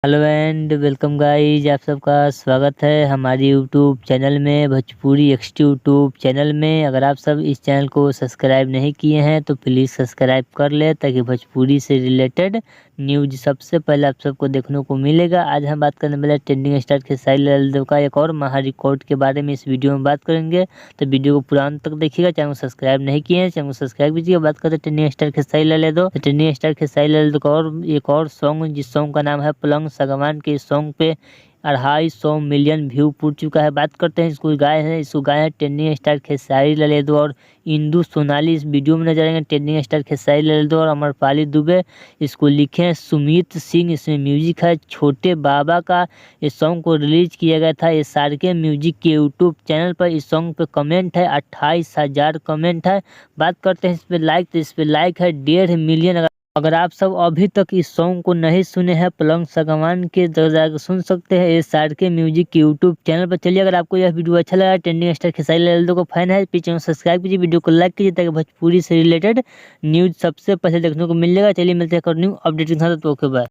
Hello and welcome guys, आप सबका स्वागत है हमारे यूट्यूब चैनल में, भोजपुरी एक्सटी यूट्यूब चैनल में। अगर आप सब इस चैनल को सब्सक्राइब नहीं किए हैं तो प्लीज़ सब्सक्राइब कर ले, ताकि भोजपुरी से रिलेटेड न्यूज सबसे पहले आप सबको देखने को मिलेगा। आज हम बात करने वाले ट्रेंडिंग स्टार खेसारी लाल यादव का एक और महा रिकॉर्ड के बारे में इस वीडियो में बात करेंगे। तो वीडियो को पूरा अंत तक देखिएगा। चैनल को सब्सक्राइब नहीं किए हैं, चैनल को सब्सक्राइब कीजिएगा। बात करते हैं ट्रेंडिंग स्टार खेसारी लाल यादव। तो ट्रेंडिंग स्टार खेसारी लाल यादव का और एक और सॉन्ग, जिस सॉन्ग का नाम है पलंग सागवान के सॉन्ग पे 250 मिलियन व्यू पूछ चुका है। बात करते हैं इसको गाए हैं ट्रेंडिंग स्टार खेसारी लाल यादव और इंदु सोनाली। इस वीडियो में नजर आएंगे ट्रेंडिंग स्टार खेसारी लाल यादव और अमरपाली दुबे। इसको लिखे हैं सुमित सिंह। इसमें म्यूजिक है छोटे बाबा का। इस सॉन्ग को रिलीज किया गया था SRK म्यूजिक के यूट्यूब चैनल पर। इस सॉन्ग पे कमेंट है 28,000 कमेंट है। बात करते हैं इस पे लाइक, तो इस पे लाइक है 1.5 मिलियन। अगर आप सब अभी तक इस सॉन्ग को नहीं सुने हैं पलंग सागवान के, तो जाकर सुन सकते हैं SRK म्यूजिक के यूट्यूब चैनल पर। चलिए, अगर आपको यह वीडियो अच्छा लगा, ट्रेंडिंग स्टार खेसारी लाल यादव को फैन है, प्लीज चैनल सब्सक्राइब कीजिए, वीडियो को लाइक कीजिए, ताकि भोजपुरी से रिलेटेड न्यूज सबसे पहले देखने को मिल जाएगा। चलिए मिलते हैं न्यू अपडेट के साथ। Okay bye.